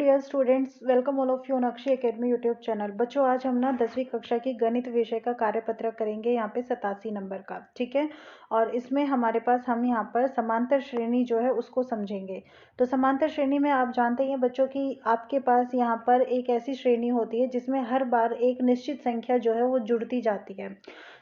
Dear students, welcome all of you on Akshay academy YouTube channel. बच्चों, आज हम ना 10वीं कक्षा की गणित विषय का कार्यपत्र करेंगे, यहाँ पे 87 नंबर का। ठीक है। और इसमें हमारे पास हम यहाँ पर समांतर श्रेणी जो है उसको समझेंगे। तो समांतर श्रेणी में आप जानते ही हैं बच्चों कि आपके पास यहाँ पर एक ऐसी श्रेणी होती है जिसमें हर बार एक निश्चित संख्या जो है वो जुड़ती जाती है।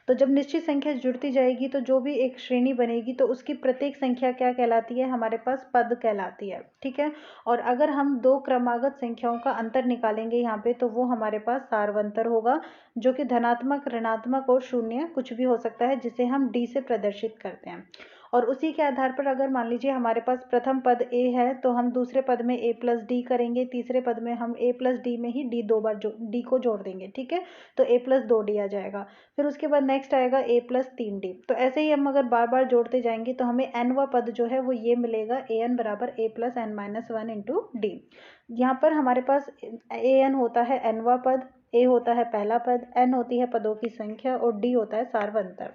तो जब निश्चित संख्या जुड़ती जाएगी तो जो भी एक श्रेणी बनेगी तो उसकी प्रत्येक संख्या क्या कहलाती है, हमारे पास पद कहलाती है। ठीक है। और अगर हम दो क्रमागत संख्याओं का अंतर निकालेंगे यहाँ पे तो वो हमारे पास सार्वंतर होगा, जो कि धनात्मक, ऋणात्मक और शून्य कुछ भी हो सकता है, जिसे हम डी से प्रदर्शित करते हैं। और उसी के आधार पर अगर मान लीजिए हमारे पास प्रथम पद ए है तो हम दूसरे पद में ए प्लस डी करेंगे, तीसरे पद में हम ए प्लस डी में ही डी दो बार डी को जोड़ देंगे। ठीक है। तो ए प्लस दो डी आ जाएगा। फिर उसके बाद नेक्स्ट आएगा ए प्लस तीन डी। तो ऐसे ही हम अगर बार बार जोड़ते जाएंगे तो हमें एनवा पद जो है वो ये मिलेगा, ए एन बराबर A plus N minus one into D. यहाँ पर हमारे पास ए एन होता है एनवा पद, ए होता है पहला पद, एन होती है पदों की संख्या और डी होता है सार्वंतर।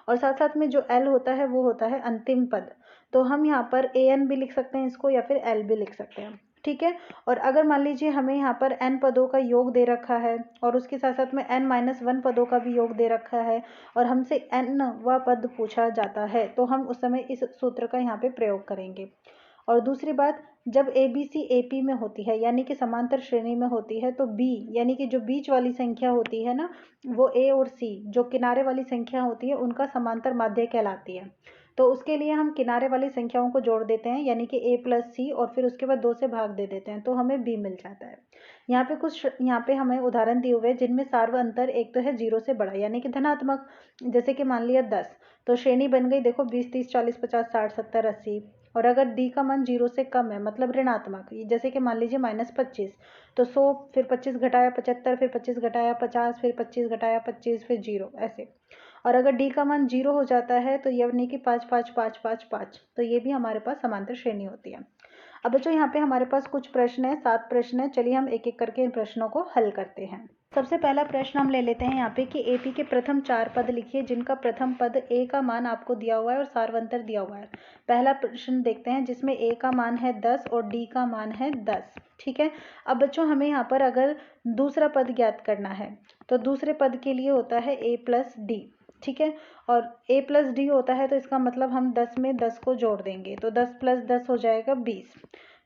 और साथ साथ में जो एल होता है वो होता है अंतिम पद। तो हम यहाँ पर ए एन भी लिख सकते हैं इसको, या फिर एल भी लिख सकते हैं। ठीक है। और अगर मान लीजिए हमें यहाँ पर n पदों का योग दे रखा है और उसके साथ साथ में n माइनस वन पदों का भी योग दे रखा है और हमसे n वा पद पूछा जाता है तो हम उस समय इस सूत्र का यहाँ पे प्रयोग करेंगे। और दूसरी बात, जब A B C A P में होती है यानी कि समांतर श्रेणी में होती है तो बी यानी कि जो बीच वाली संख्या होती है ना, वो ए और सी जो किनारे वाली संख्या होती है उनका समांतर माध्य कहलाती है। तो उसके लिए हम किनारे वाली संख्याओं को जोड़ देते हैं यानी कि a प्लस सी और फिर उसके बाद 2 से भाग दे देते हैं तो हमें b मिल जाता है। यहाँ पे हमें उदाहरण दिए हुए हैं जिनमें सार्व अंतर एक तो है 0 से बड़ा यानी कि धनात्मक, जैसे कि मान लिया 10, तो श्रेणी बन गई देखो 20 30 40 50 60 70 80। और अगर d का मान 0 से कम है मतलब ऋणात्मक, जैसे कि मान लीजिए -25, तो 100 फिर 25 घटाया 75 फिर 25 घटाया 50 फिर 25 घटाया 25 फिर 0 ऐसे। और अगर डी का मान 0 हो जाता है तो यानी कि 5 5 5 5 5, तो ये भी हमारे पास समांतर श्रेणी होती है। अब बच्चों यहाँ पे हमारे पास कुछ प्रश्न है, 7 प्रश्न है। चलिए हम एक एक करके इन प्रश्नों को हल करते हैं। सबसे पहला प्रश्न हम ले लेते हैं यहाँ पे कि एपी के प्रथम 4 पद लिखिए जिनका प्रथम पद ए का मान आपको दिया हुआ है और सार्वंतर दिया हुआ है। पहला प्रश्न देखते हैं जिसमें ए का मान है 10 और डी का मान है 10। ठीक है। अब बच्चों हमें यहाँ पर अगर दूसरा पद ज्ञात करना है तो दूसरे पद के लिए होता है ए प्लस डी। ठीक है। और a प्लस डी होता है तो इसका मतलब हम 10 में 10 को जोड़ देंगे तो 10 प्लस 10 हो जाएगा 20।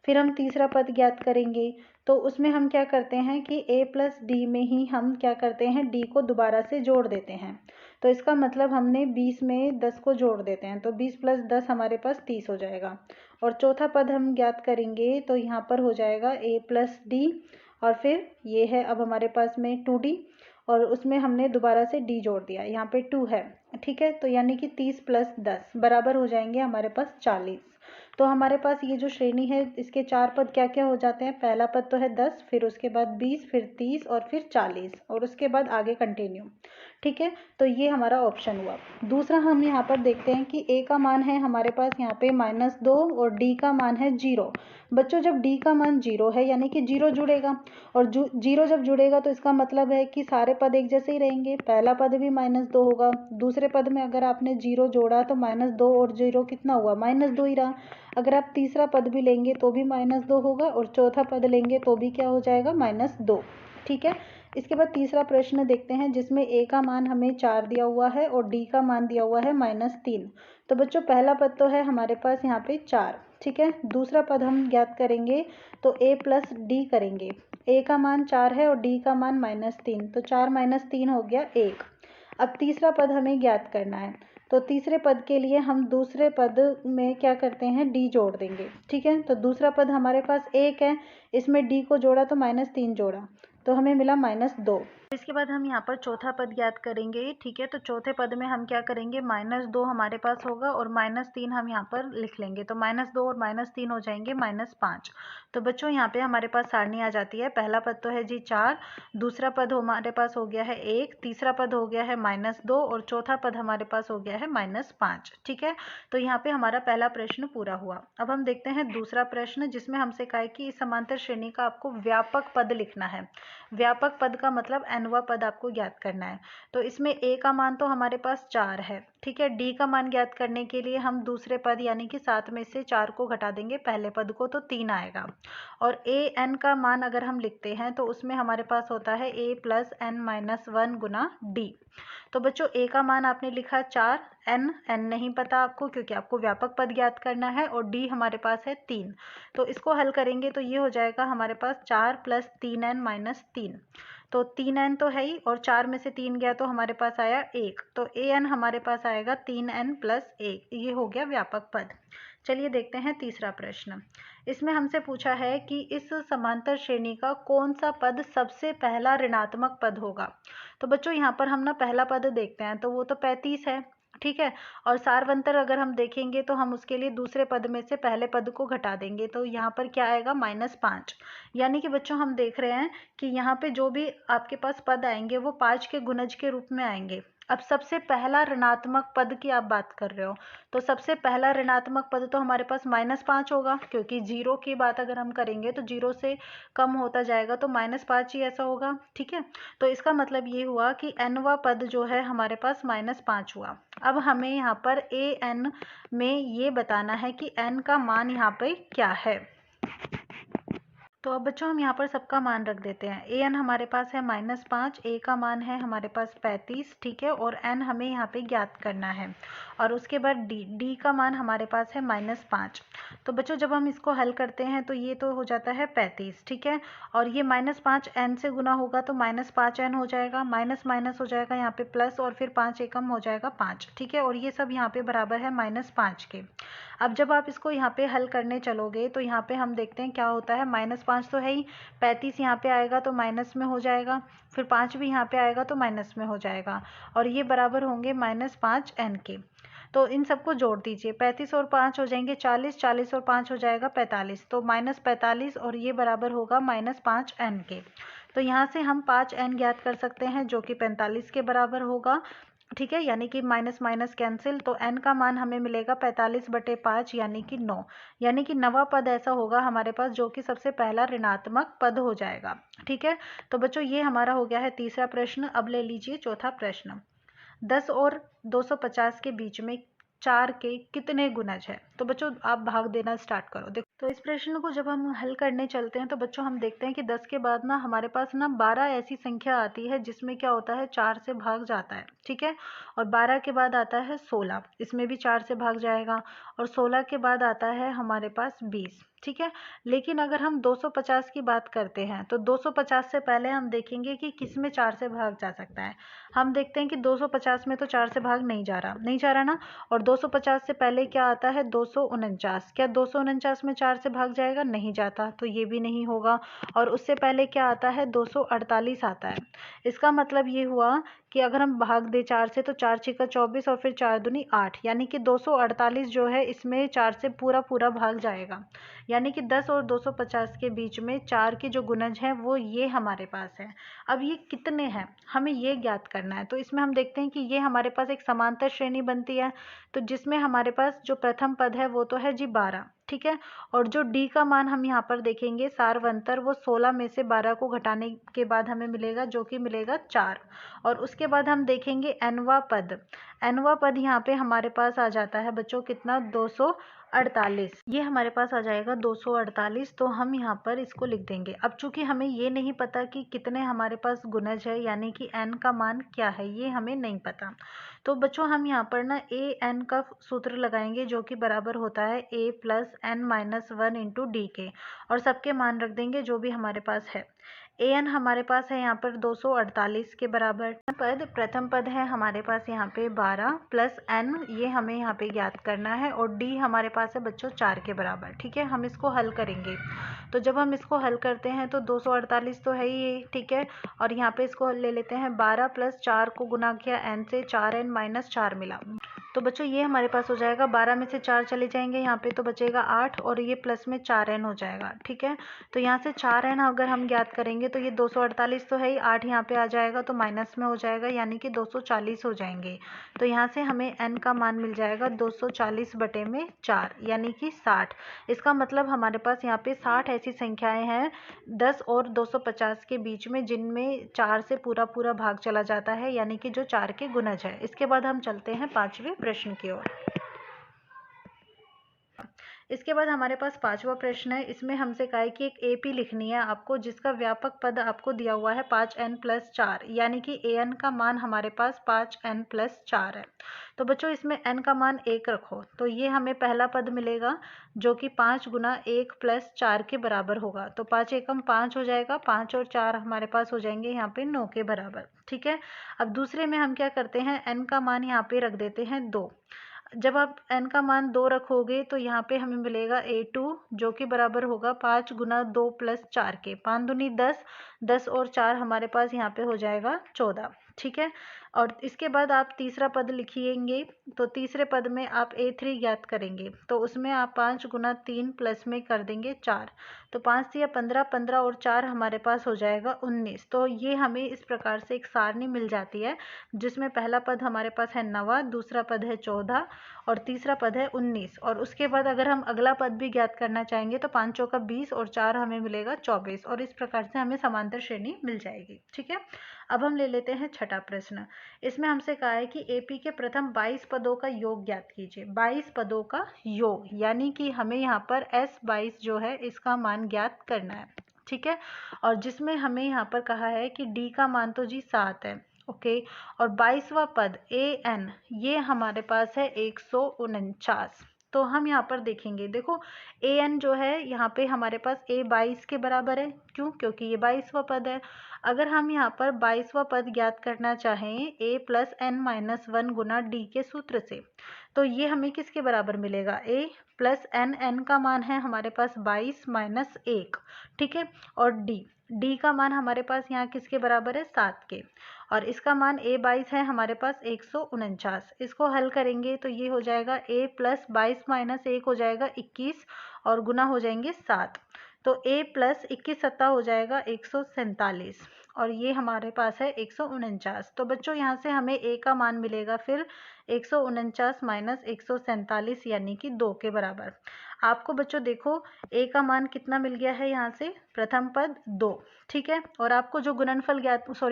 फिर हम तीसरा पद ज्ञात करेंगे तो उसमें हम क्या करते हैं कि a प्लस डी में ही हम क्या करते हैं, d को दोबारा से जोड़ देते हैं। तो इसका मतलब हमने 20 में 10 को जोड़ देते हैं तो 20 प्लस 10 हमारे पास 30 हो जाएगा। और चौथा पद हम ज्ञात करेंगे तो यहाँ पर हो जाएगा a प्लस डी और फिर ये है अब हमारे पास में 2d और उसमें हमने दोबारा से d जोड़ दिया, यहाँ पे 2 है। ठीक है। तो यानी कि 30 प्लस 10 बराबर हो जाएंगे हमारे पास 40। तो हमारे पास ये जो श्रेणी है इसके 4 पद क्या क्या हो जाते हैं, पहला पद तो है 10, फिर उसके बाद 20, फिर 30 और फिर 40 और उसके बाद आगे कंटिन्यू। ठीक है। तो ये हमारा ऑप्शन हुआ। दूसरा हम यहाँ पर देखते हैं कि a का मान है हमारे पास यहाँ पे -2 और d का मान है 0। बच्चों जब d का मान 0 है यानी कि 0 जुड़ेगा और 0 जब जुड़ेगा तो इसका मतलब है कि सारे पद एक जैसे ही रहेंगे। पहला पद भी -2 होगा, दूसरे पद में अगर आपने 0 जोड़ा तो -2 और 0 कितना हुआ, -2 ही रहा। अगर आप तीसरा पद भी लेंगे तो भी -2 होगा और चौथा पद लेंगे तो भी क्या हो जाएगा, -2। ठीक है। इसके बाद तीसरा प्रश्न देखते हैं जिसमें a का मान हमें 4 दिया हुआ है और d का मान दिया हुआ है -3। तो बच्चों पहला पद तो है हमारे पास यहाँ पे 4। ठीक है। दूसरा पद हम ज्ञात करेंगे तो a प्लस डी करेंगे। a का मान 4 है और d का मान -3, तो 4 - 3 हो गया 1। अब तीसरा पद हमें ज्ञात करना है तो तीसरे पद के लिए हम दूसरे पद में क्या करते हैं, d जोड़ देंगे। ठीक है। तो दूसरा पद हमारे पास 1 है, इसमें d को जोड़ा तो -3 जोड़ा तो हमें मिला -2। इसके बाद हम यहाँ पर चौथा पद ज्ञात करेंगे। ठीक है। तो चौथे पद में हम क्या करेंगे, -2 हमारे पास होगा और -3 हम यहाँ पर लिख लेंगे तो -2 और -3 हो जाएंगे -5। तो बच्चों यहाँ पे हमारे पास सारणी आ जाती है। पहला पद तो है जी 4, दूसरा पद हमारे पास हो गया है 1, तीसरा पद हो गया है -2 और चौथा पद हमारे पास हो गया है -5। ठीक है। तो यहाँ पे हमारा पहला प्रश्न पूरा हुआ। अब हम देखते हैं दूसरा प्रश्न जिसमें हमसे कहा है कि इस समांतर श्रेणी का आपको व्यापक पद लिखना है। व्यापक पद का मतलब nवा पद आपको ज्ञात करना है। तो इसमें a का मान तो हमारे पास 4 है ठीक है। डी का मान ज्ञात करने के लिए हम दूसरे पद यानी कि 7 में से 4 को घटा देंगे पहले पद को, तो 3 आएगा। और ए एन का मान अगर हम लिखते हैं तो उसमें हमारे पास होता है ए प्लस एन माइनस 1 गुना डी। तो बच्चों ए का मान आपने लिखा 4, एन नहीं पता आपको क्योंकि आपको व्यापक पद ज्ञात करना है, और डी हमारे पास है 3। तो इसको हल करेंगे तो ये हो जाएगा हमारे पास 4 प्लस 3n माइनस 3। तो 3n तो है ही, और 4 में से 3 गया तो हमारे पास आया 1। तो an हमारे पास आएगा 3n प्लस 1। ये हो गया व्यापक पद। चलिए देखते हैं तीसरा प्रश्न। इसमें हमसे पूछा है कि इस समांतर श्रेणी का कौन सा पद सबसे पहला ऋणात्मक पद होगा। तो बच्चों यहाँ पर हम ना पहला पद देखते हैं तो वो तो 35 है, ठीक है। और सारवंतर अगर हम देखेंगे तो हम उसके लिए दूसरे पद में से पहले पद को घटा देंगे, तो यहाँ पर क्या आएगा -5। यानी कि बच्चों हम देख रहे हैं कि यहाँ पे जो भी आपके पास पद आएंगे वो 5 के गुणज के रूप में आएंगे। अब सबसे पहला ऋणात्मक पद की आप बात कर रहे हो, तो सबसे पहला ऋणात्मक पद तो हमारे पास -5 होगा, क्योंकि 0 की बात अगर हम करेंगे तो 0 से कम होता जाएगा तो -5 ही ऐसा होगा, ठीक है। तो इसका मतलब ये हुआ कि nवा पद जो है हमारे पास -5 हुआ। अब हमें यहाँ पर ए एन में ये बताना है कि n का मान यहाँ पे क्या है। तो अब बच्चों हम यहाँ पर सबका मान रख देते हैं। ए एन हमारे पास है -5, ए का मान है हमारे पास 35, ठीक है, और एन हमें यहाँ पे ज्ञात करना है। और उसके बाद डी का मान हमारे पास है -5। तो बच्चों जब हम इसको हल करते हैं तो ये तो हो जाता है 35, ठीक है। और ये -5 एन से गुना होगा तो -5n हो जाएगा, माइनस माइनस हो जाएगा यहाँ पे प्लस, और फिर 5 एकम हो जाएगा 5, ठीक है। और ये सब यहाँ पे बराबर है -5 के। अब जब आप इसको यहाँ पे हल करने चलोगे तो यहाँ पे हम देखते हैं क्या होता है। -5 तो है ही, 35 यहाँ पे आएगा तो माइनस में हो जाएगा, फिर 5 भी यहाँ पे आएगा तो माइनस में हो जाएगा, और ये बराबर होंगे -5n के। तो इन सबको जोड़ दीजिए, 35 और 5 हो जाएंगे 40, 40 और 5 हो जाएगा 45, तो -45, और ये बराबर होगा -5n के। तो यहाँ से हम 5n ज्ञात कर सकते हैं जो कि 45 के बराबर होगा, ठीक है। यानी कि माइनस माइनस कैंसिल, तो n का मान हमें मिलेगा 45/5 यानी कि 9। यानी कि नवा पद ऐसा होगा हमारे पास जो कि सबसे पहला ऋणात्मक पद हो जाएगा, ठीक है। तो बच्चों ये हमारा हो गया है तीसरा प्रश्न। अब ले लीजिए चौथा प्रश्न। 10 और 250 के बीच में 4 के कितने गुणज है। तो बच्चों आप भाग देना स्टार्ट करो। देखो तो इस प्रश्न को जब हम हल करने चलते हैं तो बच्चों हम देखते हैं कि 10 के बाद ना हमारे पास ना 12 ऐसी संख्या आती है जिसमें क्या होता है 4 से भाग जाता है, ठीक है। और 12 के बाद आता है 16, इसमें भी 4 से भाग जाएगा। और 16 के बाद आता है हमारे पास 20, ठीक है। लेकिन अगर हम 250 की बात करते हैं तो 250 से पहले हम देखेंगे कि किस में 4 से भाग जा सकता है। हम देखते हैं कि 250 में तो 4 से भाग नहीं जा रहा ना। और 250 से पहले क्या आता है 249, क्या 249 में 4 से भाग जाएगा, नहीं जाता, तो ये भी नहीं होगा। और उससे पहले क्या आता है 248 आता है। इसका मतलब ये हुआ कि अगर हम भाग दे 4 से तो 4 छिका 24 और फिर 4 दूनी 8, यानी कि 248 जो है इसमें 4 से पूरा पूरा भाग जाएगा। यानी कि 10 और 250 के बीच में 4 के जो गुणज हैं वो ये हमारे पास है। अब ये कितने हैं हमें ये ज्ञात करना है। तो इसमें हम देखते हैं कि ये हमारे पास एक समांतर श्रेणी बनती है, तो जिसमें हमारे पास जो प्रथम पद है वो तो है जी 12, ठीक है। और जो डी का मान हम यहाँ पर देखेंगे सारवंतर, वो 16 में से 12 को घटाने के बाद हमें मिलेगा जो कि मिलेगा 4। और उसके बाद हम देखेंगे एनवा पद यहाँ पे हमारे पास आ जाता है बच्चों कितना 248, ये हमारे पास आ जाएगा 248। तो हम यहाँ पर इसको लिख देंगे। अब चूंकि हमें ये नहीं पता कि कितने हमारे पास गुणज है यानी कि n का मान क्या है, ये हमें नहीं पता। तो बच्चों हम यहाँ पर ना ए एन का सूत्र लगाएंगे जो कि बराबर होता है a plus n minus 1 into D के, और सबके मान रख देंगे जो भी हमारे पास है। ए एन हमारे पास है यहाँ पर 248 के बराबर। प्रथम पद है हमारे पास यहाँ पे 12 प्लस n, ये हमें यहाँ पे ज्ञात करना है। और डी हमारे पास है बच्चों 4 के बराबर, ठीक है। हम इसको हल करेंगे, तो जब हम इसको हल करते हैं तो 248 तो है ही, ठीक है। और यहाँ पे इसको ले लेते हैं 12 प्लस 4 को गुना किया n से, 4n माइनस 4 मिला। तो बच्चों ये हमारे पास हो जाएगा 12 में से 4 चले जाएंगे यहाँ पे तो बचेगा 8, और ये प्लस में 4n हो जाएगा, ठीक है। तो यहाँ से 4n अगर हम ज्ञात करेंगे तो ये 248 तो है ही, 8 यहाँ पे आ जाएगा तो माइनस में हो जाएगा यानी कि 240 हो जाएंगे। तो यहाँ से हमें n का मान मिल जाएगा 240/4। 4 यानी कि 60। इसका मतलब हमारे पास यहाँ पे 60 ऐसी संख्याएं हैं 10 और 250 के बीच में जिनमें 4 से पूरा पूरा भाग चला जाता है, यानी कि जो 4 के गुणज है। इसके बाद हम चलते हैं 5वें प्रश्न की ओर। इसके बाद हमारे पास 5वां प्रश्न है। इसमें हमसे कहा है कि एक एपी लिखनी है आपको, जिसका व्यापक पद आपको दिया हुआ है 5n+4, यानी कि an का मान हमारे पास 5n+4 है। तो बच्चों इसमें n का मान 1 रखो, तो ये हमें पहला पद मिलेगा जो कि 5 गुना 1 + 4 के बराबर होगा। तो 5 एकम 5 हो जाएगा, 5 और 4 हमारे पास हो जाएंगे यहाँ पे 9 के बराबर। ठीक है, अब दूसरे में हम क्या करते हैं, n का मान यहाँ पे रख देते हैं 2। जब आप n का मान 2 रखोगे तो यहाँ पे हमें मिलेगा a2 जो कि बराबर होगा 5 गुना 2 + 4 के। 5 दूनी 10, 10 और 4 हमारे पास यहाँ पे हो जाएगा 14। ठीक है, और इसके बाद आप तीसरा पद लिखिएंगे। तो तीसरे पद में आप a3 ज्ञात करेंगे, तो उसमें आप 5 गुना 3 प्लस में कर देंगे 4। तो 5 से 15, 15 और 4 हमारे पास हो जाएगा 19। तो ये हमें इस प्रकार से एक सारणी मिल जाती है जिसमें पहला पद हमारे पास है 9, दूसरा पद है 14 और तीसरा पद है 19। और उसके बाद अगर हम अगला पद भी ज्ञात करना चाहेंगे तो 5 चौका 20 और 4 हमें मिलेगा 24, और इस प्रकार से हमें समांतर श्रेणी मिल जाएगी। ठीक है, अब हम ले लेते हैं छठा प्रश्न। इसमें हमसे कहा है कि एपी के प्रथम 22 पदों का योग ज्ञात कीजिए। 22 पदों का योग, यानी कि हमें यहाँ पर S22 जो है इसका मान ज्ञात करना है। ठीक है, और जिसमें हमें यहाँ पर कहा है कि डी का मान तो जी 7 है। ओके, और 22वां पद an ये हमारे पास है 149। तो हम यहाँ पर देखेंगे, देखो an जो है यहाँ पे हमारे पास a 22 के बराबर है। क्यों? क्योंकि ये 22वां पद है। अगर हम यहाँ पर 22वां पद ज्ञात करना चाहें a + n-1 गुना d के सूत्र से, तो ये हमें किसके बराबर मिलेगा, a + n का मान है हमारे पास 22 - 1। ठीक है, और d का मान हमारे पास यहाँ किसके बराबर है, 7 के, और इसका मान a 22 है हमारे पास 149। इसको हल करेंगे तो ये हो जाएगा a + 22 - 1 हो जाएगा 21 और गुना हो जाएंगे 7। तो a + 21 सत्ता हो जाएगा 147, और ये हमारे पास है 149। तो बच्चों यहाँ से हमें a का मान मिलेगा फिर 149 - 147 यानी कि 2 के बराबर। आपको बच्चों देखो a का मान कितना मिल गया है यहाँ से, प्रथम पद 2। ठीक है, और आपको जो गुणनफल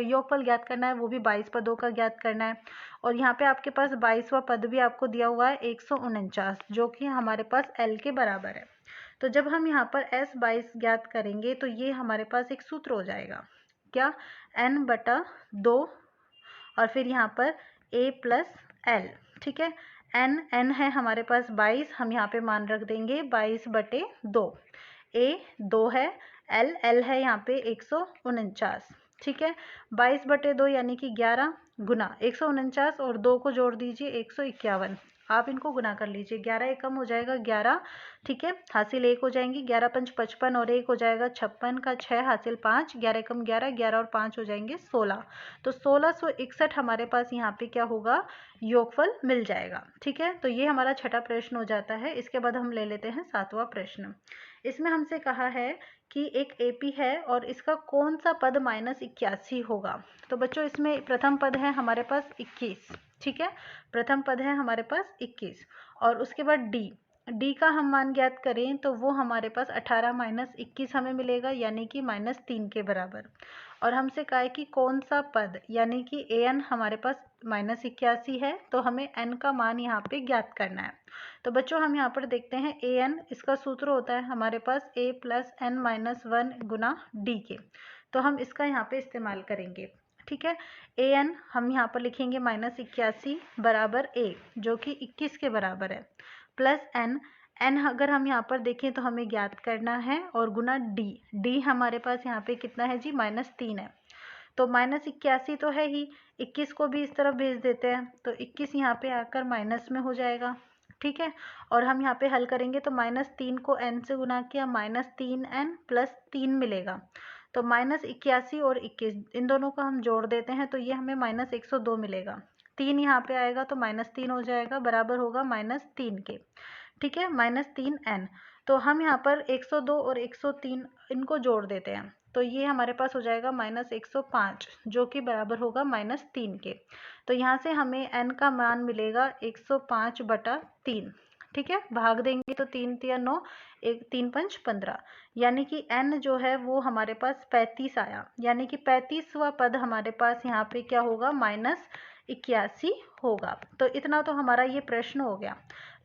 योगफल ज्ञात करना है वो भी 22 पदों का ज्ञात करना है, और यहाँ पे आपके पास 22वां पद भी आपको दिया हुआ है 149 जो कि हमारे पास l के बराबर है। तो जब हम यहाँ पर S22 ज्ञात करेंगे तो ये हमारे पास एक सूत्र हो जाएगा, क्या, n/2 और फिर यहाँ पर a + l। ठीक है, n है हमारे पास 22, हम यहाँ पे मान रख देंगे 22/2। a 2 है, l है यहाँ पे 149। ठीक है, 22/2 यानी कि 11 गुना 149 और 2 को जोड़ दीजिए 151। आप इनको गुना कर लीजिए, 11 एकम हो जाएगा 11। ठीक है, हासिल 1 हो जाएंगी, 11 × 5 = 55 और 1 हो जाएगा 56 का 6 हासिल 5, 11 एकम 11, 11 और 5 हो जाएंगे 16। तो 1661 हमारे पास यहाँ पे क्या होगा, योगफल मिल जाएगा। ठीक है, तो ये हमारा छठा प्रश्न हो जाता है। इसके बाद हम ले लेते हैं 7वां प्रश्न। इसमें हमसे कहा है कि एक एपी है और इसका कौन सा पद -81 होगा। तो बच्चों इसमें प्रथम पद है हमारे पास 21। ठीक है, प्रथम पद है हमारे पास 21, और उसके बाद डी का हम मान ज्ञात करें तो वो हमारे पास 18 - 21 हमें मिलेगा, यानी कि -3 के बराबर। और हमसे कहा है कि कौन सा पद, यानी कि an हमारे पास -81 है, तो हमें n का मान यहाँ पे ज्ञात करना है। तो बच्चों हम यहाँ पर देखते हैं an, इसका सूत्र होता है हमारे पास a + n-1 गुना d के, तो हम इसका यहाँ पे इस्तेमाल करेंगे। ठीक है, an हम यहाँ पर लिखेंगे -81 बराबर a जो कि 21 के बराबर है, प्लस n अगर हम यहाँ पर देखें तो हमें ज्ञात करना है, और गुना d हमारे पास यहाँ पे कितना है जी, -3 है। तो -81 तो है ही, 21 को भी इस तरफ भेज देते हैं, तो 21 यहाँ पे आकर माइनस में हो जाएगा। ठीक है, और हम यहाँ पे हल करेंगे तो -3 को n से गुना किया, -3n + 3 मिलेगा। तो -81 और 21 इन दोनों को हम जोड़ देते हैं तो ये हमें -102 मिलेगा। 3 यहाँ पे आएगा तो -3 हो जाएगा, बराबर होगा -3 के। ठीक है, -3n। तो हम यहाँ पर 102 और 103 इनको जोड़ देते हैं, तो ये हमारे पास हो जाएगा -105 जो कि बराबर होगा -3 के। तो यहाँ से हमें n का मान मिलेगा 105/3। ठीक है, भाग देंगे तो 3 तिया 9, 3 पंच 15, यानी कि n जो है वो हमारे पास 35 आया, यानी कि 35वां पद हमारे पास यहाँ पे क्या होगा, -81 होगा। तो इतना तो हमारा ये प्रश्न हो गया।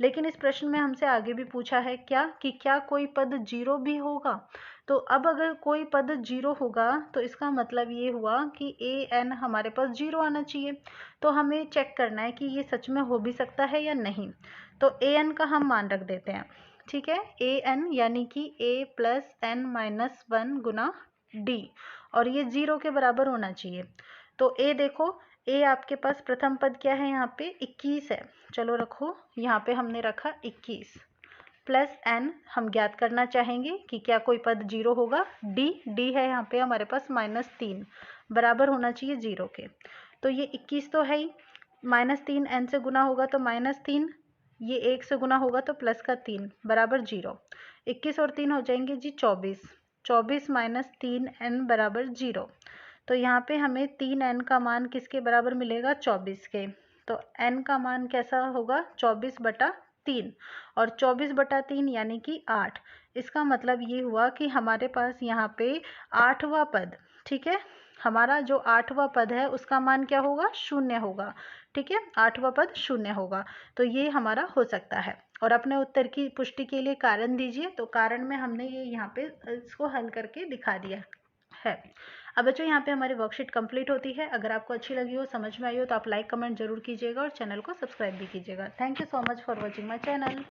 लेकिन इस प्रश्न में हमसे आगे भी पूछा है क्या, कि क्या कोई पद 0 भी होगा। तो अब अगर कोई पद 0 होगा तो इसका मतलब ये हुआ कि an हमारे पास 0 आना चाहिए। तो हमें चेक करना है कि ये सच में हो भी सकता है या नहीं। तो an का हम मान रख देते हैं, ठीक है, an यानी कि a plus n minus 1 Guna d, और ये 0 के बराबर होना चाहिए। तो a देखो, a आपके पास प्रथम पद क्या है, यहाँ पे 21 है, चलो रखो, यहाँ पे हमने रखा 21 प्लस n हम ज्ञात करना चाहेंगे कि क्या कोई पद 0 होगा। d है यहाँ पे हमारे पास -3, बराबर होना चाहिए 0 के। तो ये 21 तो है ही, -3 n से गुना होगा तो -3, ये 1 से गुना होगा तो प्लस का 3 बराबर 0। 21 और 3 हो जाएंगे जी 24, 24 माइनस 3n बराबर 0। तो यहाँ पे हमें 3n का मान किसके बराबर मिलेगा, 24 के। तो n का मान कैसा होगा, 24/3, और 24/3 यानी कि 8। इसका मतलब ये हुआ कि हमारे पास यहाँ पे 8वां पद, ठीक है, हमारा जो 8वां पद है उसका मान क्या होगा, 0 होगा, ठीक है, 8वां पद 0 होगा। तो ये हमारा हो सकता है। और अपने उत्तर की पुष्टि के लिए कारण दीजिए। तो कारण में हमने ये यहाँ पे इसको हल करके दिखा दिया है। अब बच्चों यहाँ पे हमारी वर्कशीट कंप्लीट होती है। अगर आपको अच्छी लगी हो, समझ में आई हो, तो आप लाइक कमेंट जरूर कीजिएगा और चैनल को सब्सक्राइब भी कीजिएगा। Thank you so much for watching my channel.